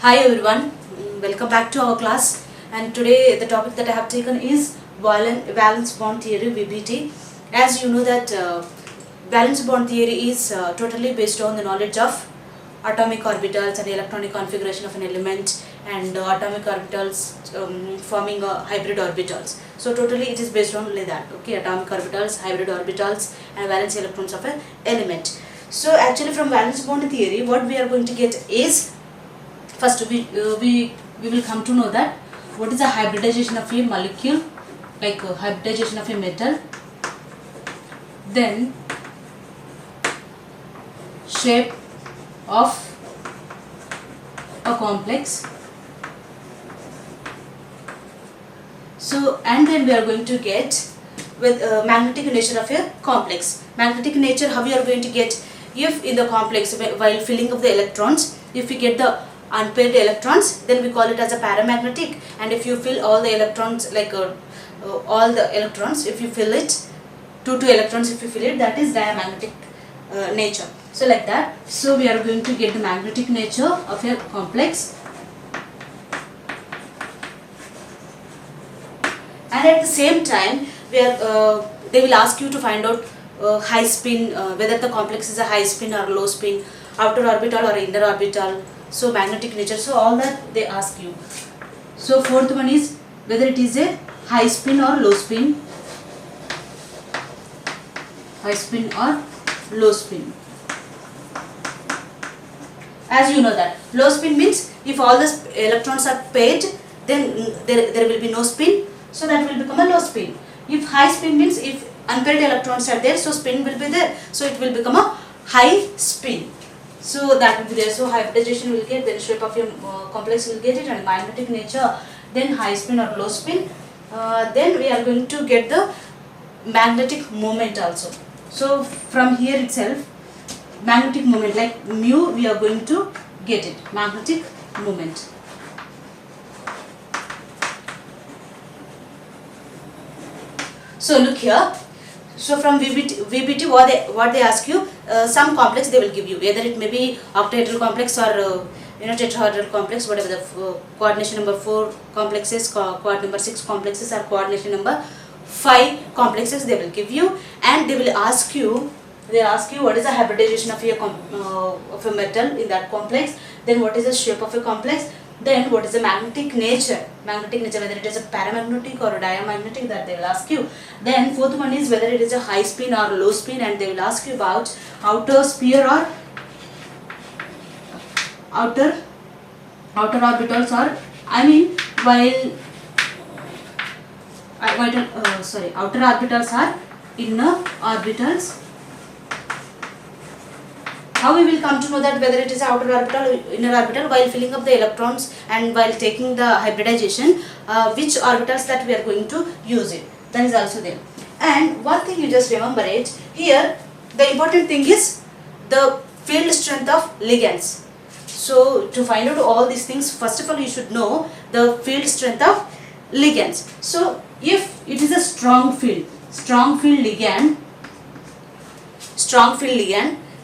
Hi everyone, welcome back to our class, and today the topic that I have taken is valence bond theory (VBT). As you know that valence bond theory is totally based on the knowledge of atomic orbitals and electronic configuration of an element, and atomic orbitals forming hybrid orbitals. So totally it is based on only that, okay, atomic orbitals, hybrid orbitals and valence electrons of an element. So actually from valence bond theory what we are going to get is, first we will come to know that what is the hybridization of a molecule, like hybridization of a metal, then shape of a complex. So and then we are going to get with magnetic nature of a complex. Magnetic nature, how we are going to get, if in the complex while filling up the electrons, if we get the unpaired electrons, then we call it as a paramagnetic, and if you fill all the electrons, like all the electrons, if you fill it, two electrons if you fill it, that is diamagnetic nature. So like that, so we are going to get the magnetic nature of a complex, and at the same time we are they will ask you to find out high spin, whether the complex is a high spin or low spin, outer orbital or inner orbital. So magnetic nature, so all that they ask you. So fourth one is whether it is a high spin or low spin, high spin or low spin. As you know that low spin means if all the electrons are paired, then there will be no spin, so that will become a low spin. If high spin means if unpaired electrons are there, so spin will be there, so it will become a high spin. So that will be there. So hybridization will get, then shape of your complex will get it, and magnetic nature, then high spin or low spin. Then we are going to get the magnetic moment also. So from here itself, magnetic moment, like mu, we are going to get it, magnetic moment. So look here. So from VBT what they ask you, some complex they will give you, either it may be octahedral complex or tetrahedral complex, whatever the coordination number 4 complexes, coord number 6 complexes, or coordination number 5 complexes they will give you, and they will ask you what is the hybridization of a metal in that complex, then what is the shape of a complex, then what is the magnetic nature, whether it is a paramagnetic or a diamagnetic, that they will ask you. Then fourth one is whether it is a high spin or low spin, and they will ask you about outer sphere or outer orbitals, or outer orbitals or inner orbitals. How we will come to know that whether it is outer orbital or inner orbital while filling up the electrons and while taking the hybridization, which orbitals that we are going to use it, that is also there. And one thing you just remember it, here the important thing is the field strength of ligands. So to find out all these things, first of all you should know the field strength of ligands. So if it is a strong field ligand,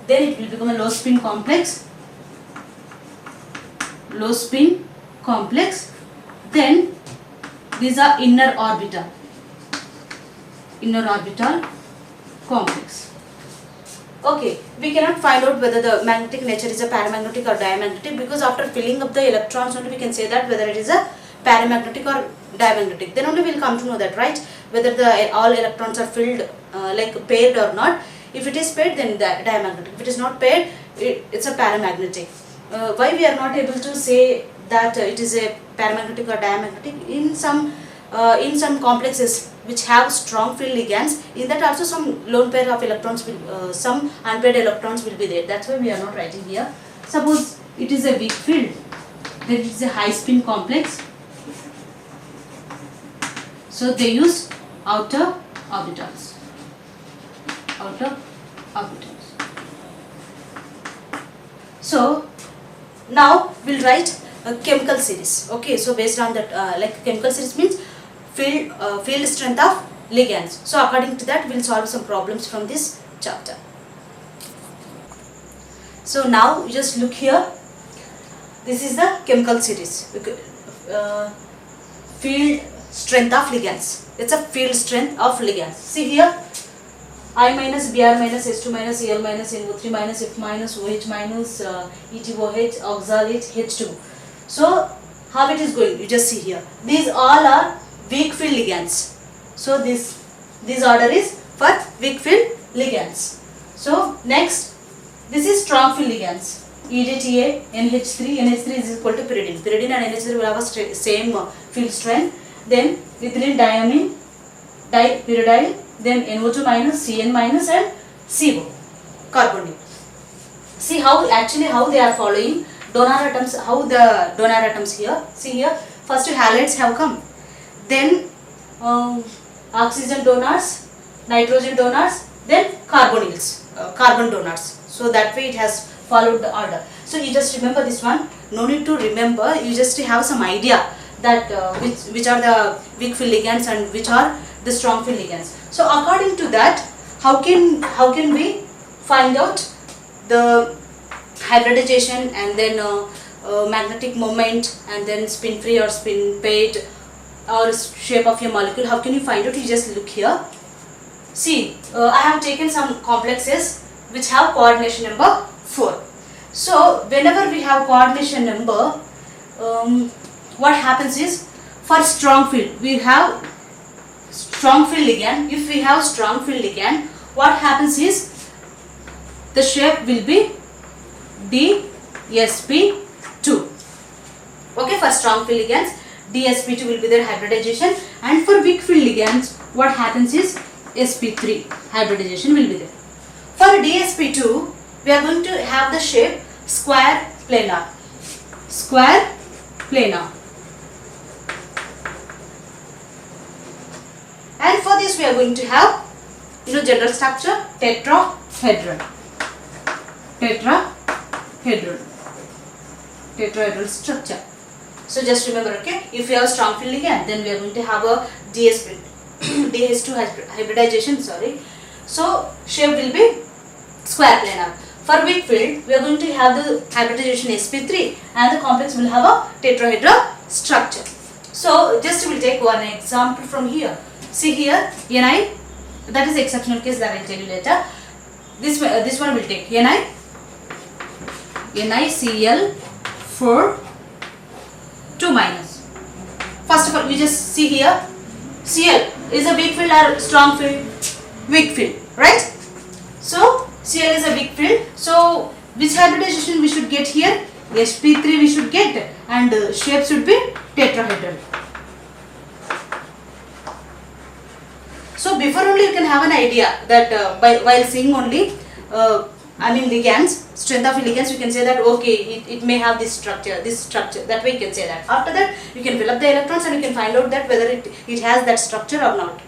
then it will become a low spin complex, then these are inner orbital complex. Okay, we cannot find out whether the magnetic nature is a paramagnetic or diamagnetic, because after filling up the electrons only we can say that whether it is a paramagnetic or diamagnetic, then only we will come to know that, right, whether all electrons are filled like paired or not. If it is paired, then diamagnetic. If it is not paired, it's a paramagnetic. Why we are not able to say that it is a paramagnetic or diamagnetic? In some complexes which have strong field ligands, in that also some lone pair of electrons will, some unpaired electrons will be there. That's why we are not writing here. Suppose it is a weak field, then it is a high spin complex. So they use outer orbitals. So now we'll write a chemical series. Okay, so based on that, like chemical series means field strength of ligands. So according to that we'll solve some problems from this chapter. So now just look here. This is the chemical series. Field strength of ligands. It's a field strength of ligands. See here, I minus Br minus S2 minus Cl minus NO3 minus F minus OH minus ETOH oxalate H2. So how it is going? You just see here. These all are weak field ligands. So this order is for weak field ligands. So next, this is strong field ligands. EDTA, NH3, NH3 is equal to pyridine. Pyridine and NH3 will have a same field strength. Then ethylene diamine, dipyridyl, then NO2 minus, Cn minus and CO, carbonyl. See how they are following donor atoms, how the donor atoms here. See here, first halides have come. Then oxygen donors, nitrogen donors, then carbonyls, carbon donors. So that way it has followed the order. So you just remember this one. No need to remember. You just have some idea that which are the weak field ligands and which are the strong field ligands. So according to that, how can we find out the hybridization and then magnetic moment and then spin free or spin paid or shape of your molecule? How can you find out? You just look here. See, I have taken some complexes which have coordination number 4. So whenever we have coordination number, what happens is, for strong field we have strong field ligand. If we have strong field ligand, what happens is the shape will be DsP2. Okay, for strong field ligands DsP2 will be their hybridization, and for weak field ligands what happens is sp3 hybridization will be there. For DsP2 we are going to have the shape square planar. And for this we are going to have, general structure, tetrahedral structure. So just remember, okay, if we have strong field ligand, then we are going to have a DH2 hybridization, so shape will be square planar. For weak field, we are going to have the hybridization sp3 and the complex will have a tetrahedral structure. So just we will take one example from here. See here, Ni, that is exceptional case that I will tell you later. This one will take NiCl4 2 minus. First of all, we just see here, Cl is a weak field or strong field? Weak field, right? So Cl is a weak field. So which hybridization we should get here? sp3 we should get, and shape should be tetrahedral. So before only you can have an idea that while seeing only ligands, strength of ligands, you can say that okay, it may have this structure. That way you can say that. After that you can fill up the electrons and you can find out that whether it has that structure or not.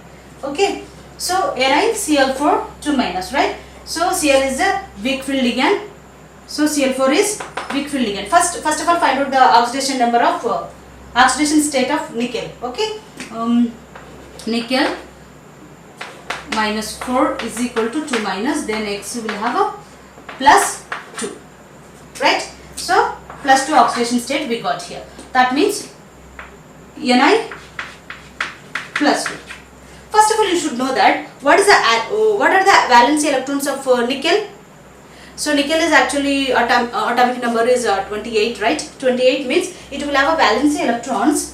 Okay, so NiCl4 2 minus, right? So Cl is a weak field ligand. So Cl4 is weak field ligand. First of all, find out the oxidation number of oxidation state of nickel. Okay, nickel minus 4 is equal to 2 minus, then X will have a plus 2, right? So plus 2 oxidation state we got here. That means Ni plus 2. First of all, you should know that what are the valency electrons of nickel. So nickel is actually atomic number is 28, right? 28 means it will have a valency electrons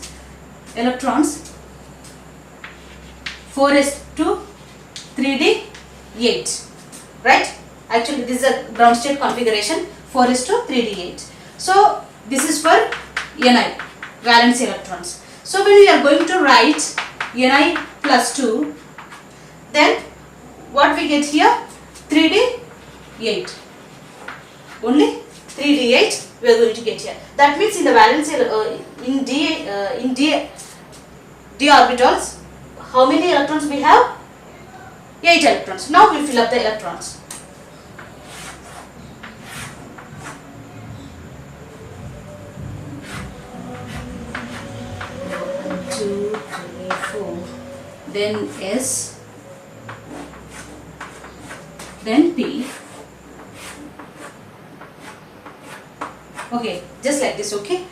4s2 3d8, right? Actually this is a ground state configuration, 4s2 3d8. So this is for Ni, valence electrons. So when we are going to write Ni plus 2, then what we get here? 3d8. Only 3d8 we are going to get here. That means in the valence in d orbitals, how many electrons we have? 8 electrons. Now we will fill up the electrons. 2, 3, 4. Then S. Then P. Okay, just like this. Okay.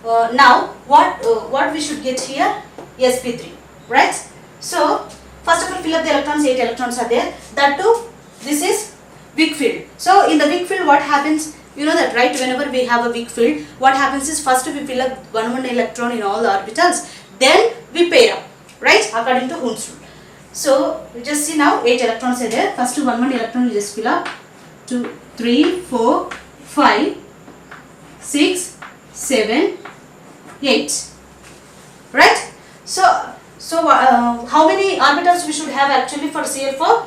Now what we should get here? sp3, right? So first of all, fill up the electrons. 8 electrons are there. That too, this is weak field. So in the weak field, what happens? You know that, right? Whenever we have a weak field, what happens is first we fill up one electron in all the orbitals, then we pair up, right? According to Hund's rule. So you just see now 8 electrons are there. First one electron you just fill up. 2, 3, 4, 5, 6, 7, 8, right? So how many orbitals we should have actually for Cl4?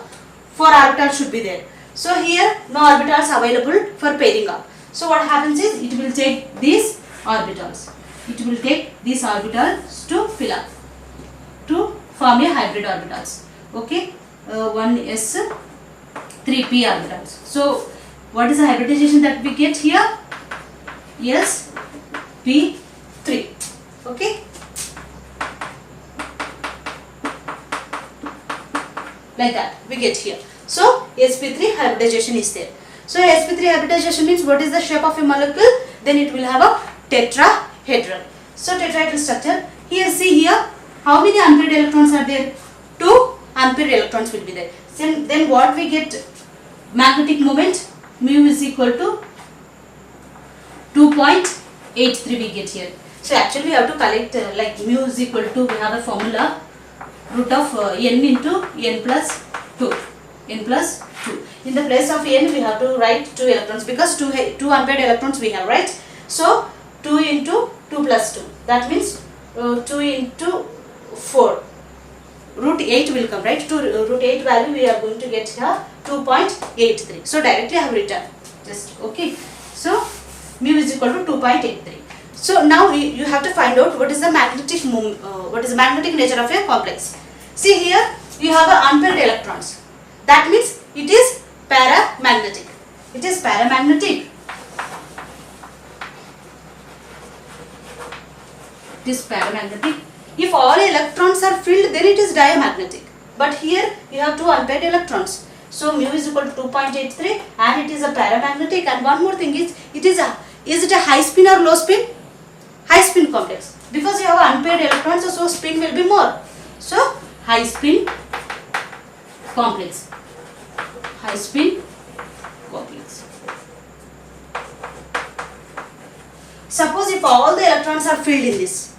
4 orbitals should be there. So here no orbitals available for pairing up. So what happens is it will take these orbitals. It will take these orbitals to fill up, to form a hybrid orbitals. Okay, 1s 3p orbitals. So what is the hybridization that we get here? sp3. Okay. Like that we get here. So sp3 hybridization is there. So sp3 hybridization means what is the shape of a molecule? Then it will have a tetrahedral. So tetrahedral structure. Here see here, how many unpaired electrons are there? 2 unpaired electrons will be there. Then what we get? Magnetic moment mu is equal to 2.83 we get here. So actually we have to collect like mu is equal to, we have a formula, root of n into n plus 2. N plus 2. In the place of n we have to write 2 electrons because 2 unpaired electrons we have, right? So 2 into 2 plus 2. That means 2 into 4. Root 8 will come, right? To root 8 value we are going to get here 2.83. So directly I have written just okay. So mu is equal to 2.83. So now you have to find out what is the magnetic nature of a complex. See here you have a unpaired electrons. That means it is paramagnetic. It is paramagnetic. It is paramagnetic. If all electrons are filled, then it is diamagnetic. But here you have 2 unpaired electrons. So mu is equal to 2.83 and it is a paramagnetic. And one more thing is it is it a high spin or low spin? High spin complex. Because you have unpaired electrons, so spin will be more. So high spin complex. High spin complex. Suppose if all the electrons are filled in this.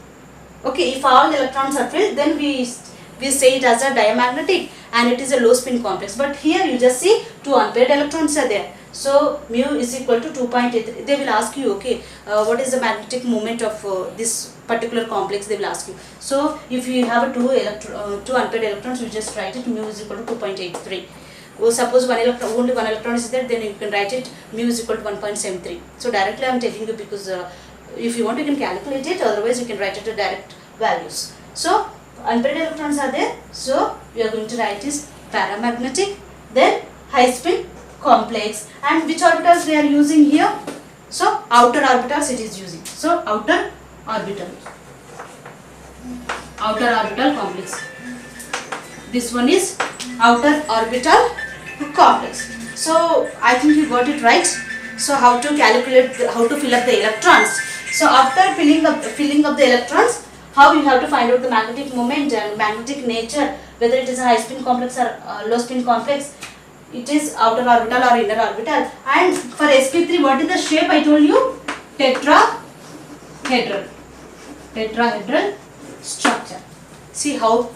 Okay, if all the electrons are filled, then we say it as a diamagnetic and it is a low spin complex. But here you just see 2 unpaired electrons are there. So mu is equal to 2.83. They will ask you, okay, what is the magnetic moment of this particular complex? They will ask you. So if you have 2 unpaired electrons, you just write it mu is equal to 2.83. Suppose only one electron is there, then you can write it mu is equal to 1.73. So directly I am telling you because if you want you can calculate it, otherwise you can write it to direct values. So unpaired electrons are there, so we are going to write is paramagnetic, then high spin complex. And which orbitals we are using here? So outer orbitals it is using. So outer orbital complex. This one is outer orbital complex. So I think you got it right. So how to calculate, how to fill up the electrons. So after filling up the electrons, how you have to find out the magnetic moment and magnetic nature, whether it is a high spin complex or low spin complex, it is outer orbital or inner orbital. And for sp3, what is the shape I told you? Tetrahedral structure. See how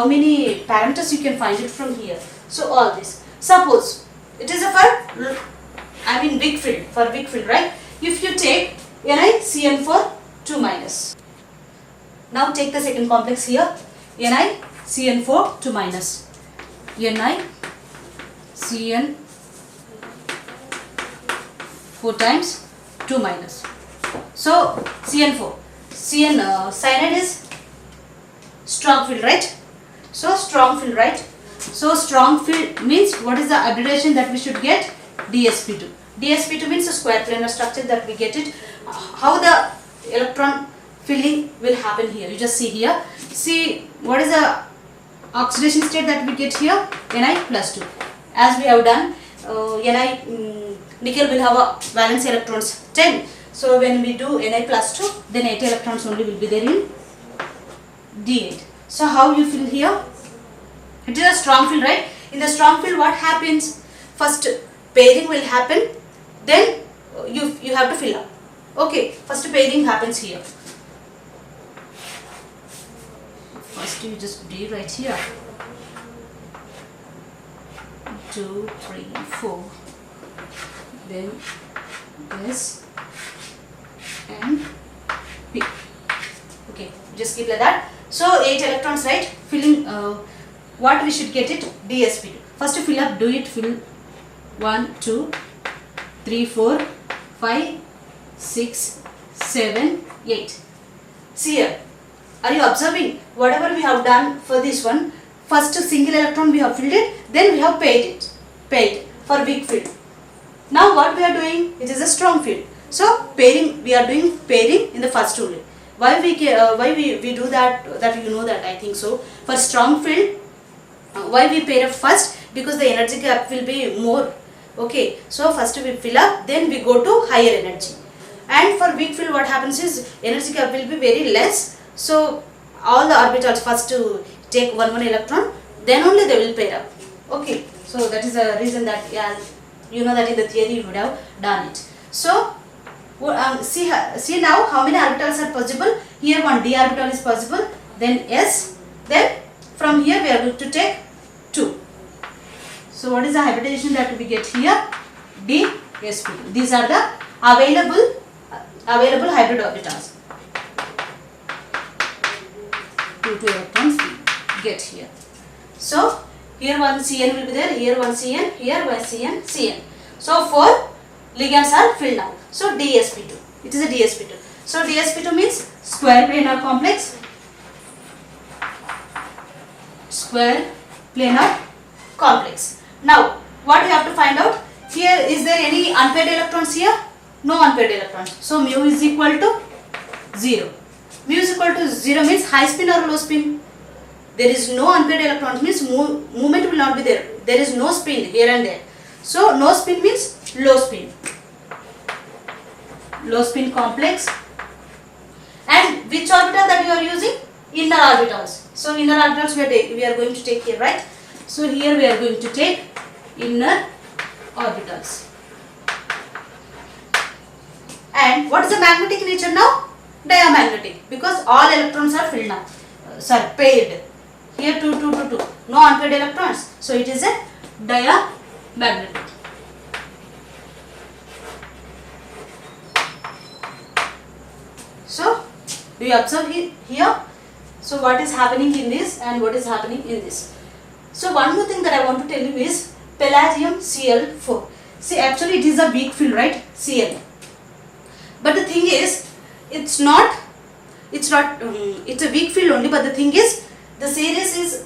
many parameters you can find it from here. So all this. Suppose it is a weak field, right? If you take NiCN4 2 minus. Now take the second complex here, NiCN4 2 minus. NiCN4 times 2 minus. So CN4. Cyanide is strong field, right? So strong field, right? So strong field means what is the abbreviation that we should get? DsP2. DsP2 means a square planar structure that we get it. How the electron filling will happen here? You just see here. See what is the oxidation state that we get here? Ni plus 2. As we have done, nickel will have a valence electrons 10. So when we do Na plus 2, then 8 electrons only will be there in D8. So how you fill here? It is a strong field, right? In the strong field, what happens? First pairing will happen, then you have to fill up. Okay, first pairing happens here. First you just D right here. 2, 3, 4. Then S and P. Okay, just keep like that. So 8 electrons, right? Filling. What we should get it? DsP2. First fill up. Do it. Fill 1, 2, 3, 4, 5, 6, 7, 8. See here. Are you observing? Whatever we have done for this one, first single electron we have filled it, then we have paid for weak field. Now what we are doing? It is a strong field. So pairing, we are doing pairing in the first only. Why we do that? That you know that, I think so. For strong field, why we pair up first? Because the energy gap will be more. Okay. So first we fill up, then we go to higher energy. And for weak field, what happens is energy gap will be very less. So all the orbitals first to take one electron, then only they will pair up. Okay. So that is the reason that, yeah, you know that in the theory you would have done it. So see now how many orbitals are possible. Here one d orbital is possible, then s, then from here we are going to take 2. So what is the hybridization that we get here? D, sp2. These are the available hybrid orbitals. 2 electrons we get here. So here one Cn will be there, here one Cn, here one Cn, Cn. So 4 ligands are filled now. So DsP2. It is a DsP2. So DsP2 means square planar complex. Square planar complex. Now what we have to find out? Here is there any unpaired electrons here? No unpaired electrons. So mu is equal to 0. Mu is equal to 0 means high spin or low spin. There is no unpaired electrons means movement will not be there. There is no spin here and there. So no spin means low spin. Low spin complex. And which orbital that you are using? Inner orbitals. So inner orbitals we are going to take here, right? So here we are going to take inner orbitals. And what is the magnetic nature now? Diamagnetic, because all electrons are filled now. Paired. Here 2, 2, 2, 2. No unpaired electrons. So it is a diamagnetic. So do you observe here? So what is happening in this and what is happening in this? So one more thing that I want to tell you is palladium Cl4. See, actually it is a weak field, right? Cl. But the thing is, it's a weak field only, but the thing is, the series is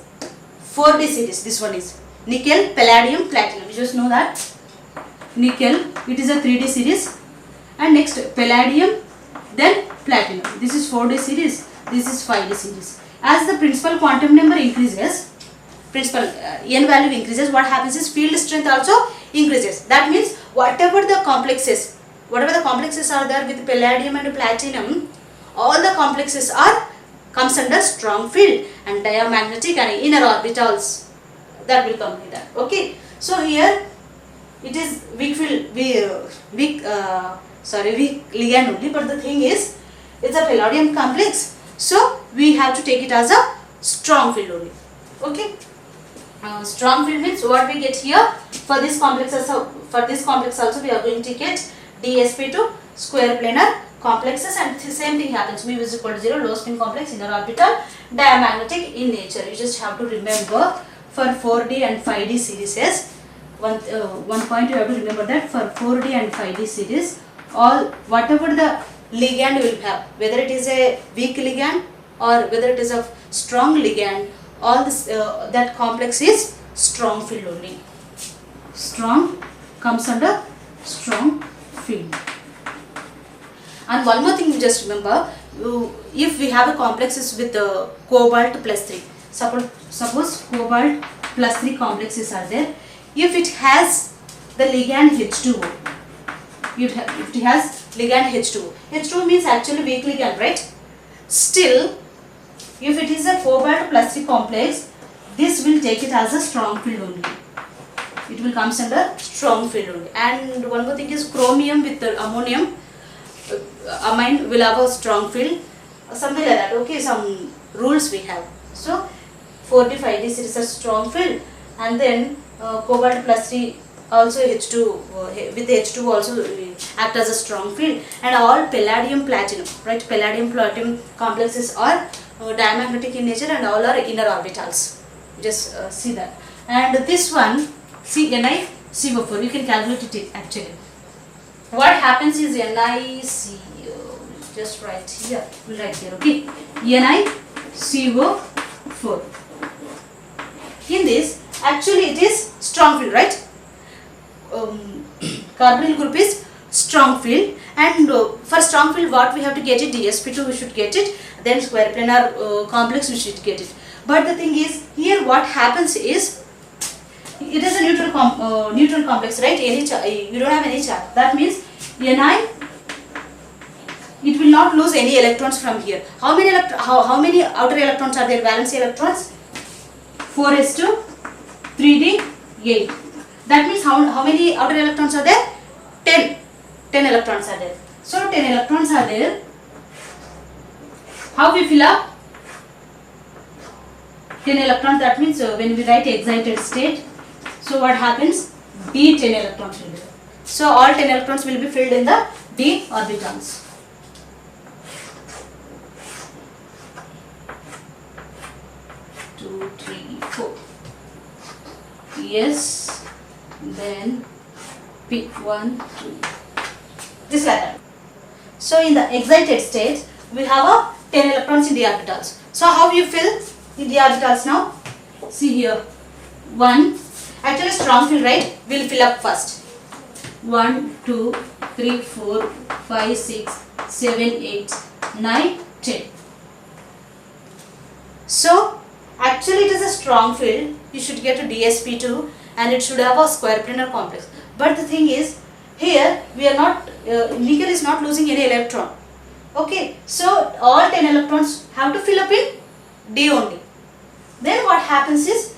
4D series. This one is nickel, palladium, platinum. You just know that. Nickel, it is a 3D series. And next palladium, then platinum. This is 4D series. This is 5D series. As the principal quantum number increases, n value increases, what happens is field strength also increases. That means whatever the complexes are there with palladium and platinum, all the complexes comes under strong field, and diamagnetic and inner orbitals that will come with that. Okay. So here it is weak field, weak ligand only, but the thing is it's a palladium complex, so we have to take it as a strong field only. Okay. Strong field means what we get here for this complex also we are going to get DsP2 square planar complexes, and the same thing happens. Mu is equal to 0, low spin complex, inner orbital, diamagnetic in nature. You just have to remember for 4D and 5D series, one point you have to remember that for 4D and 5D series, whatever the ligand will have, whether it is a weak ligand or whether it is a strong ligand, all this that complex is strong field only. Strong comes under strong field. And one more thing you just remember, if we have a complexes with cobalt plus 3, suppose cobalt plus 3 complexes are there, if it has the ligand H2O, it has ligand H2O. H2O means actually weak ligand, right? Still, if it is a cobalt plus 3 complex, this will take it as a strong field only. It will comes under strong field only. And one more thing is chromium with the ammonium amine will have a strong field, something like that. Okay, some rules we have. So 4D 5D is a strong field, and then cobalt plus 3 also H2 with H2 also act as a strong field, and all palladium platinum, right? Palladium platinum complexes are diamagnetic in nature and all are inner orbitals. Just see that. And this one, NiCO4, you can calculate it actually. What happens is NiCO, just write here, we'll write here, okay? NiCO4. In this, actually it is strong field, right? Carbonyl group is strong field, and for strong field what we have to get it, DsP2 we should get it, then square planar complex we should get it. But the thing is, here what happens is, it is a neutral complex, right? You don't have any charge. That means Ni, it will not lose any electrons from here. How many outer electrons are there? Valence electrons 4s2 3d 8. That means how many outer electrons are there? 10 electrons are there. So 10 electrons are there. How we fill up 10 electrons? That means when we write excited state, so what happens? D 10 electrons will be there. So all 10 electrons will be filled in the D orbitals. Two, three, four. Yes. Then P 1, 2. This like that. So in the excited state, we have a 10 electrons in the orbitals. So how you fill in the orbitals now? See here. 1. Actually strong field, right? We'll fill up first. 1, 2, 3, 4, 5, 6, 7, 8, 9, 10. So actually it is a strong field. You should get a DsP2 and it should have a square planar complex. But the thing is, here we are not, nickel is not losing any electron. Okay, so all 10 electrons have to fill up in D only. Then what happens is,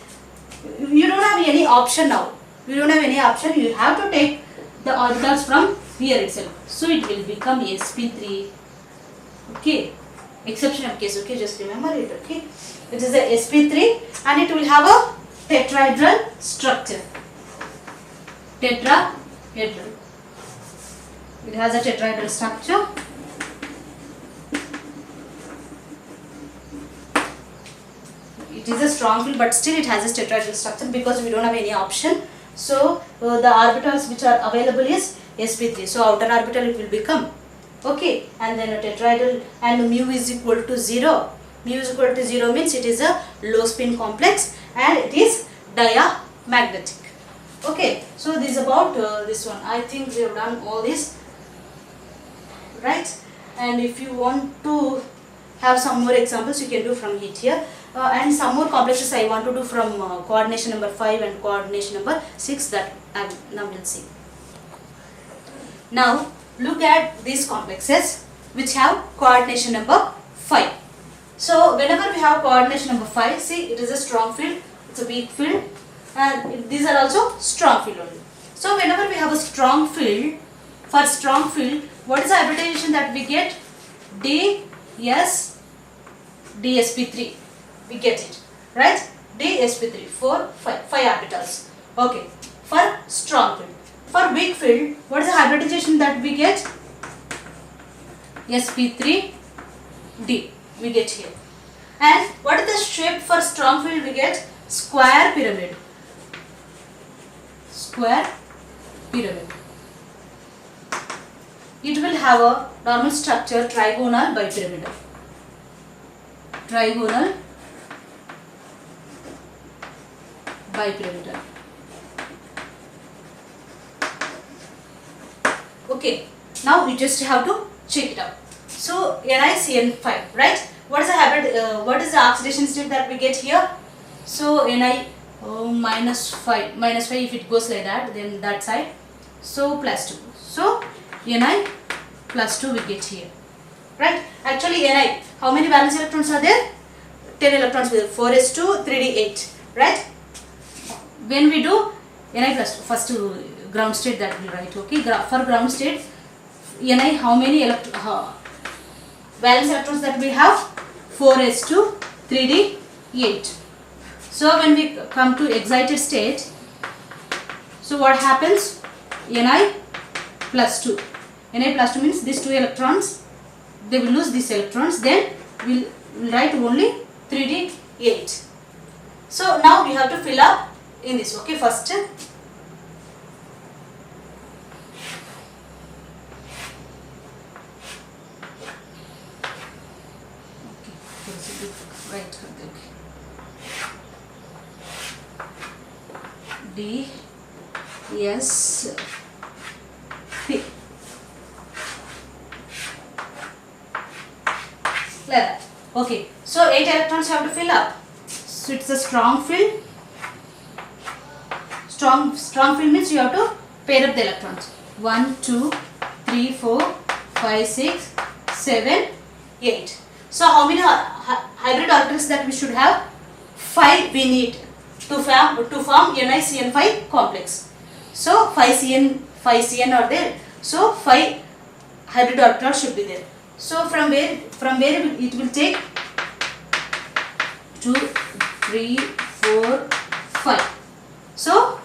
you don't have any option now. You don't have any option. You have to take the orbitals from here itself. So it will become sp3. Okay, exception of case. Okay, just remember it. Okay, it is a sp3 and it will have a tetrahedral structure. Tetrahedral. It has a tetrahedral structure. It is a strong field, but still it has a tetrahedral structure because we don't have any option. So the orbitals which are available is sp3. So outer orbital it will become, okay, and then a tetrahedral, and mu is equal to 0. Mu is equal to 0 means it is a low spin complex and it is diamagnetic. Okay, so this is about this one. I think we have done all this, right? And if you want to have some more examples, you can do from it here. And some more complexes I want to do from coordination number 5 and coordination number 6, that now we'll see. Now look at these complexes which have coordination number 5. So whenever we have coordination number 5, see, it is a strong field, it's a weak field, and these are also strong field only. So whenever we have a strong field, for strong field, what is the hybridization that we get? DsP3. We get it, right? DsP3, 4, 5 orbitals. Okay, for strong field. For weak field, what is the hybridization that we get? sp3d we get here. And what is the shape for strong field? We get square pyramid. Square pyramid. It will have a normal structure, trigonal bipyramidal. Trigonal bipyramidal. Okay, now you just have to check it out. So NiCN5, right? What is the what is the oxidation state that we get here? So Ni minus 5 if it goes like that, then that side. So plus 2. So Ni plus 2 we get here, right? Actually Ni, how many valence electrons are there? 10 electrons with 4s2 3d8, right? When we do Ni plus 2, first ground state that we write, okay? For ground state, Ni, how many valence electrons that we have? 4s2 3d8. So when we come to excited state, so what happens? Ni plus 2. Ni plus 2 means these 2 electrons, they will lose these electrons, then we'll write only 3d8. So now we have to fill up in this, okay? First, right, okay. D S P, like that. Okay, so 8 electrons you have to fill up. So it's a strong fill. Strong fill means you have to pair up the electrons. 1 2 3 4 5 6 7 8. So how many hybrid orbitals that we should have? 5 we need to form NiCN5 complex. So 5 CN are there. So 5 hybrid orbitals should be there. So from where it will take 2 3 4 5. So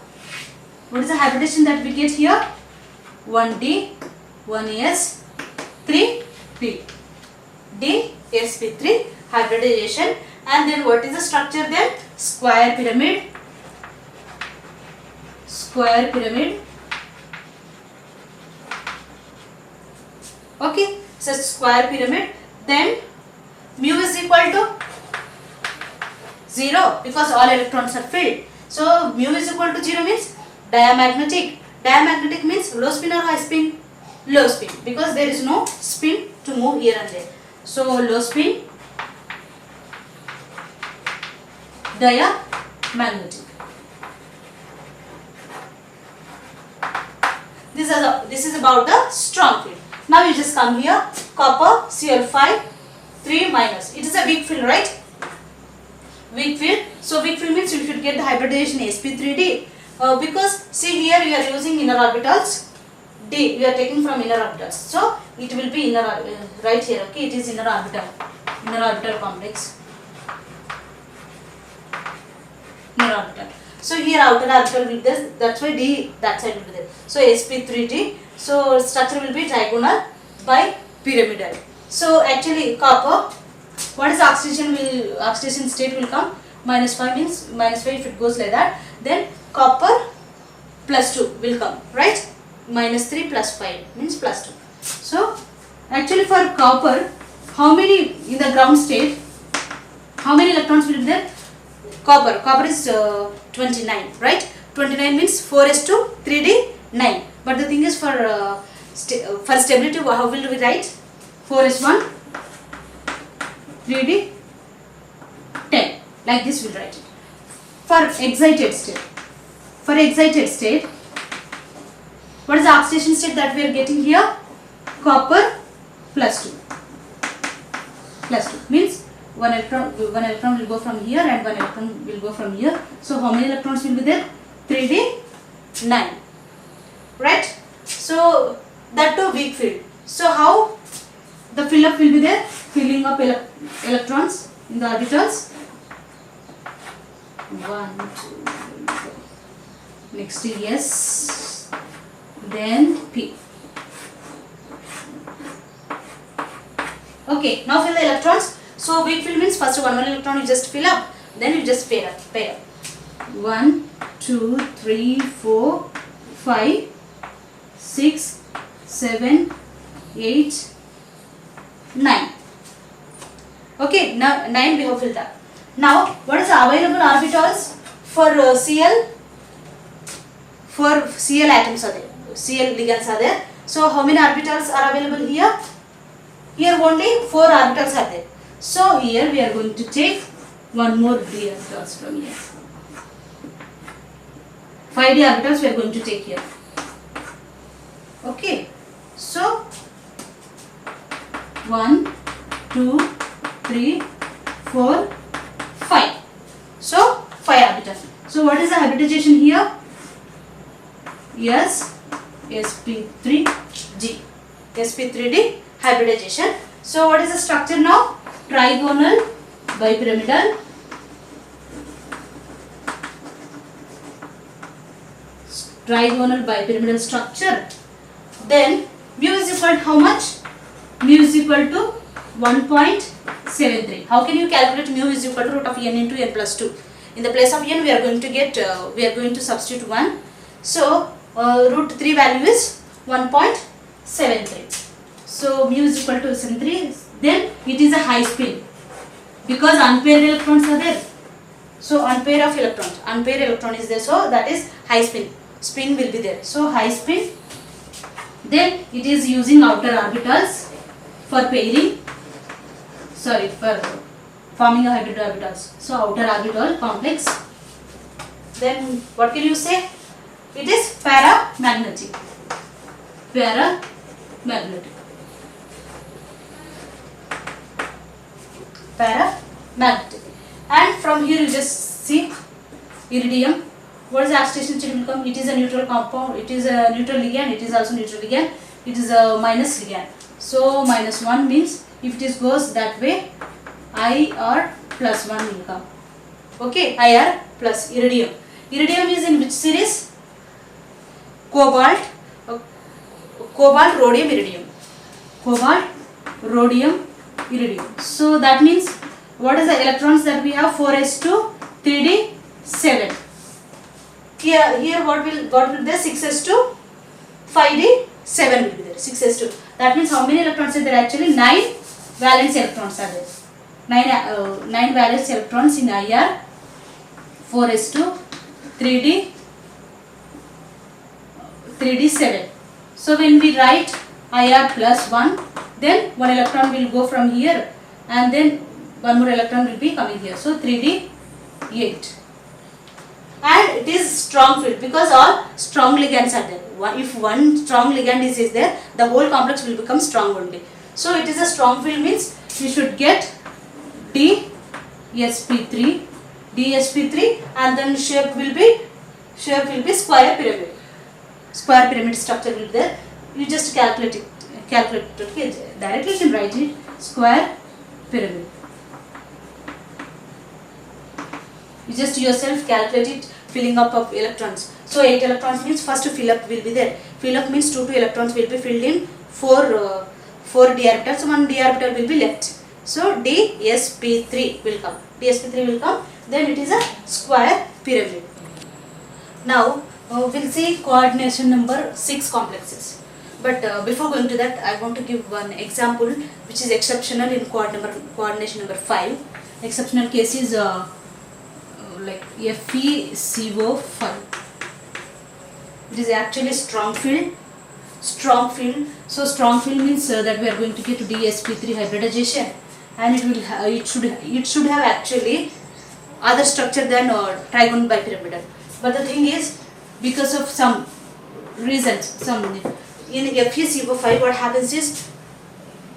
what is the hybridization that we get here? 1d 1s 3p. D sp3 hybridization. And then what is the structure then? Square pyramid. Okay, so square pyramid. Then mu is equal to 0 because all electrons are filled. So mu is equal to 0 means diamagnetic. Diamagnetic means low spin or high spin? Low spin, because there is no spin to move here and there. So low spin, diamagnetic. This is about the strong field. Now you just come here, copper Cl5 3 minus. It is a weak field, right? Weak field. So weak field means you should get the hybridization sp3d. Because see here you are using inner orbitals. D we are taking from inner orbitals. So it will be inner right here. Okay, it is inner orbital complex. Inner orbital. So here outer orbital will be there. That's why D that side will be there. So sp3d. So structure will be diagonal by pyramidal. So actually copper, what is oxidation state will come? -5 means -5 if it goes like that. Then copper +2 will come, right? -3 + 5 means +2. So actually for copper, how many in the ground state, how many electrons will be there? Copper is 29, right? 29 means 4s2 3d9. But the thing is for stability, how will we write? 4s1 3d10, like this we'll write it. For excited state, what is the oxidation state that we are getting here? Copper +2 means one electron will go from here and one electron will go from here. So how many electrons will be there? 3d9, right? So that too weak field. So how the fill up will be there? Filling up electrons in the orbitals. 1 2 3 4. Next S, then P. Okay, now fill the electrons. So weak field means first one electron you just fill up, then you just pair up. 1 2 3 4 5 6 7 8 9. Okay, now 9 we have filled up. Now what is the available orbitals for Cl? For Cl atoms are there, Cl ligands are there. So how many orbitals are available here? Here only 4 orbitals are there. So here we are going to take one more d orbitals from here. 5d orbitals we are going to take here. Okay. So 1, 2, 3, 4, 5. So 5 orbital. So what is the hybridization here? Yes, sp3d. sp3d hybridization. So what is the structure now? Trigonal bipyramidal. Trigonal bipyramidal structure. Then mu is equal to how much? Mu is equal to 1.73. How can you calculate mu is equal to root of n into n plus 2? In the place of n, we are going to substitute 1. So root 3 value is 1.73. So mu is equal to 73. Then it is a high spin because unpaired electrons are there. So unpair of electrons, unpaired electron is there. So that is high spin. Spin will be there. So high spin. Then it is using outer orbitals for pairing. Sorry, for forming a hybrid orbitals. So outer orbital complex. Then what can you say? It is paramagnetic. Paramagnetic. Paramagnetic. And from here you just see iridium. What is the oxidation state will come? It is a neutral compound. It is a neutral ligand. It is also neutral ligand. It is a minus ligand. So minus 1 means if it goes that way, IR plus 1 will come. Okay, IR plus iridium. Iridium is in which series? Cobalt, rhodium, iridium. Cobalt, rhodium, iridium. So that means what is the electrons that we have? 4s2, 3d7. Here what will there? 6s2, 5d7 will be there. 6s2. That means how many electrons are there? Actually 9 valence electrons are there. 9 valence electrons in IR. 4s2, 3d7. So when we write IR plus 1, then 1 electron will go from here and then 1 more electron will be coming here. So 3d8. And it is strong field because all strong ligands are there. If one strong ligand is there, the whole complex will become strong only. So it is a strong field means we should get DsP3 and then shape will be square pyramid. Square pyramid structure will be there. You just calculate it. Okay, directly you can write it square pyramid. You just yourself calculate it, filling up of electrons. So 8 electrons means first fill up will be there. Fill up means 2 electrons will be filled in 4 d orbitals. So 1 d orbital will be left. So DsP3 will come. DsP3 will come. Then it is a square pyramid. Now we'll see coordination number 6 complexes. But before going to that, I want to give one example which is exceptional in coordination number 5. Exceptional case is like FeCO5. It is actually strong field. So strong field means that we are going to get to DsP3 hybridization, and it should have actually other structure than trigonal bipyramidal. But the thing is, because of some reasons, in FeCO5 what happens is,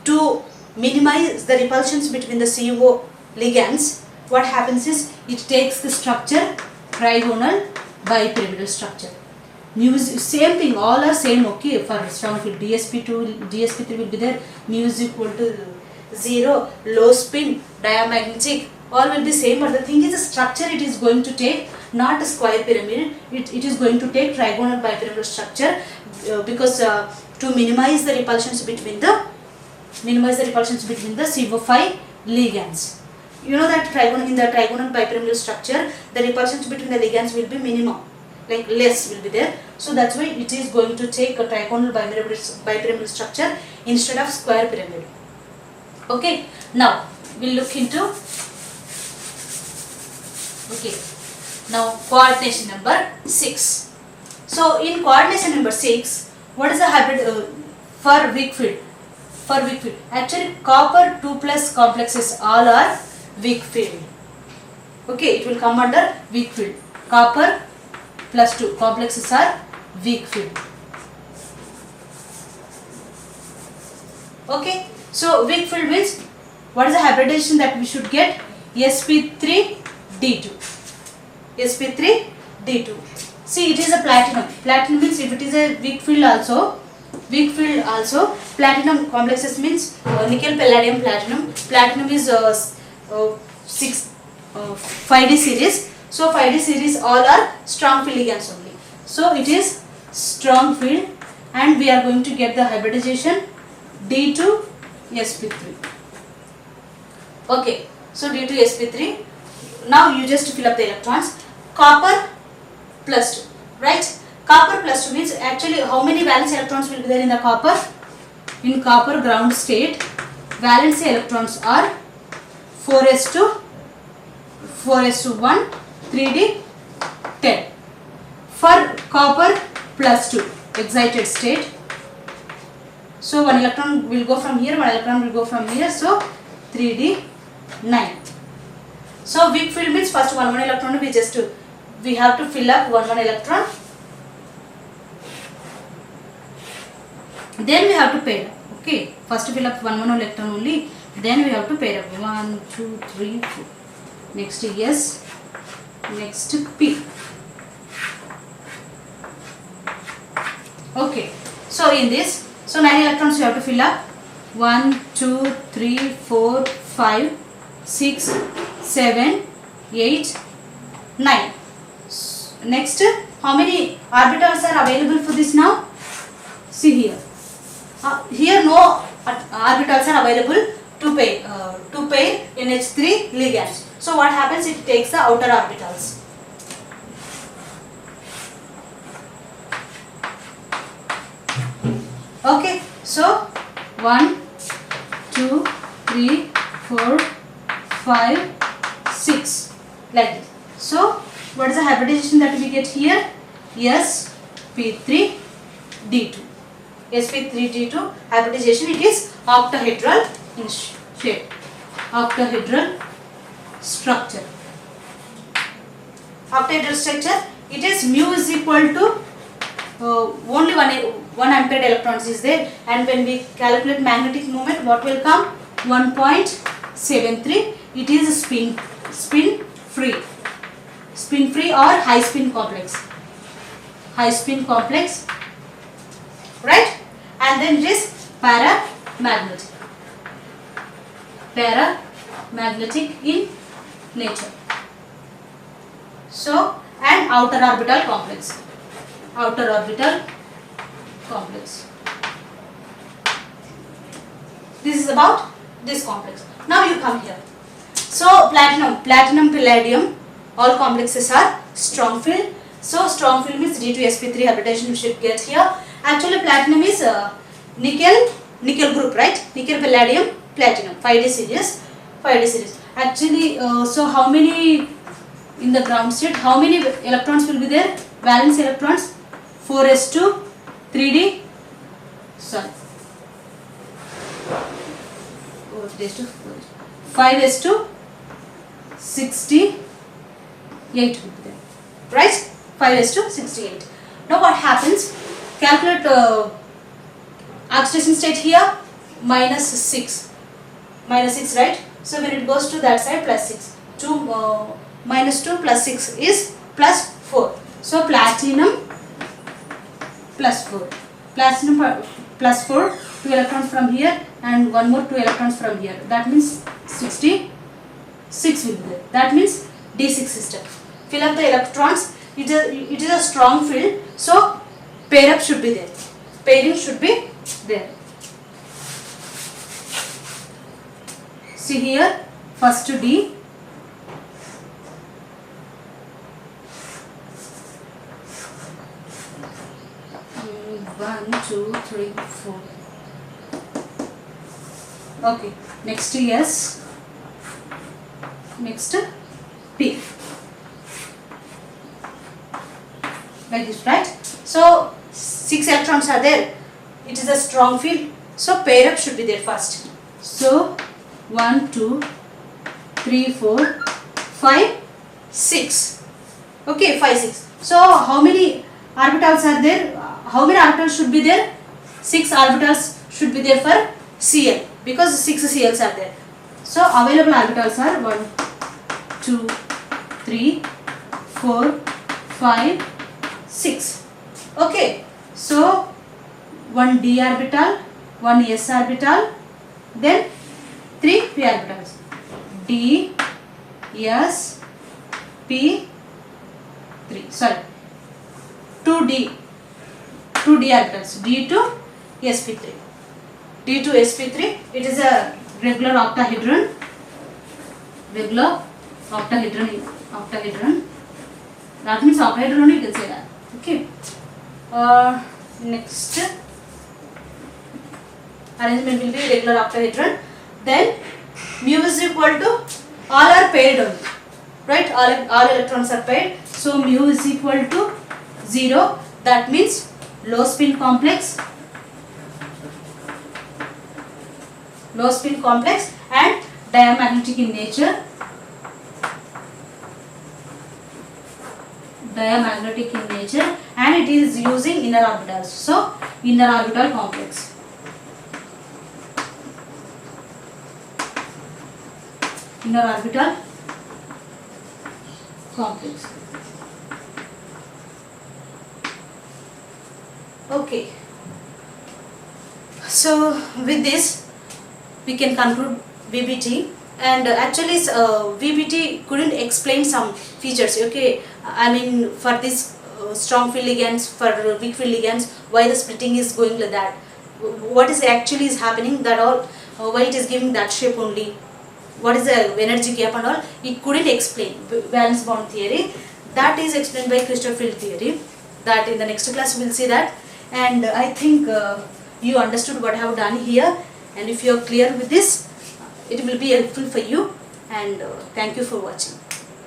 to minimize the repulsions between the CO ligands, what happens is it takes the structure trigonal bipyramidal structure. Mu is same thing, all are same. Okay, for strong field DsP3 will be there. Mu is equal to 0, low spin, diamagnetic, all will be same. But the thing is, the structure it is going to take not a square pyramid. It is going to take trigonal bipyramidal structure because to minimize the repulsions between the CO5 ligands. You know that in the trigonal bipyramidal structure, the repulsions between the ligands will be minimum, like less will be there. So that's why it is going to take a trigonal bipyramidal structure instead of square pyramid. Okay, now we'll look into coordination number 6. So in coordination number 6, what is the hybrid for weak field? Actually copper 2+ complexes all are weak field. Okay, it will come under weak field. Copper +2 complexes are weak field. Okay, so weak field means what is the hybridization that we should get? sp3d2. sp3d2. See, it is a platinum. Platinum means if it is a weak field also, platinum complexes means nickel palladium platinum. Platinum is 5d series. So 5d series all are strong field ligands only. So it is strong field, and we are going to get the hybridization D2 sp3. Okay, so D2 sp3. Now you just fill up the electrons. Copper plus 2, right? Copper plus 2 means actually how many valence electrons will be there in the copper? In copper ground state, valence electrons are 4s2 1, 3d 10. For copper plus 2 excited state, so one electron will go from here, one electron will go from here, so 3d 9. So weak field means first one electron we have to fill up one electron, then we have to pair up. Okay, first fill up one electron only, then we have to pair up 1 2 3 4. Next S, next P. Okay, so in this, so 9 electrons you have to fill up. 1 2 3 4 5 6 7 8 9. Next, how many orbitals are available for this now? See here. Here no orbitals are available to pair NH3 ligands. So what happens? It takes the outer orbitals. Okay, so 1 2 3 4 5 6 like this. So what is the hybridization that we get here? sp3d2. sp3d2 hybridization. It is octahedral in shape, octahedral structure. Octahedral structure, it is mu is equal to only one ampere electrons is there, and when we calculate magnetic moment, what will come? 1.73. It is spin free or high spin complex, right? And then it is paramagnetic in nature. So, and outer orbital complex. This is about this complex. Now you come here. So platinum, palladium, all complexes are strong field. So strong field means D2 sp3 hybridization you should get here. Actually platinum is nickel group, right? Nickel palladium platinum 5d series. Actually so how many in the ground state, how many electrons will be there? Valence electrons 4s2 3d 5s2 68 will be there, right? 5s2 68. Now what happens? Calculate oxidation state here, -6, right? So when it goes to that side, +6. -2 plus 6 is +4. So platinum +4. Platinum +4, 2 electrons from here and one more 2 electrons from here. That means 66 will be there. That means D6 system. Fill up the electrons. It is a strong field. So pair up should be there. Pairing should be there. See here, first D. 1 2 3 4. Okay, next S, next P, like this, right? So 6 electrons are there. It is a strong field, so pair up should be there first. So 1 2 3 4 5 6. Okay, 5 6. So how many orbitals are there? How many orbitals should be there? 6 orbitals should be there for Cl, because 6 Cls are there. So available orbitals are 1, 2, 3, 4, 5, 6. Okay, so 1 d orbital, 1 s orbital, then 3 p orbitals. D, s, p, 3. Sorry, 2d orbitals. D to sp3. D to sp3. It is a regular octahedron. Regular octahedron. That means octahedron only, you can say that. Okay. Next arrangement will be regular octahedron. Then mu is equal to, all are paired only, right? All electrons are paired. So mu is equal to 0. That means low spin complex and diamagnetic in nature. And it is using inner orbitals. So inner orbital complex. Okay. So with this we can conclude VBT, and actually VBT couldn't explain some features. Okay, I mean, for this strong field ligands, for weak field ligands, why the splitting is going like that, what is actually is happening, that all, why it is giving that shape only, what is the energy gap and all, it couldn't explain. Valence bond theory, that is explained by crystal field theory. That in the next class we will see that. And I think you understood what I have done here, and if you are clear with this, it will be helpful for you. And thank you for watching.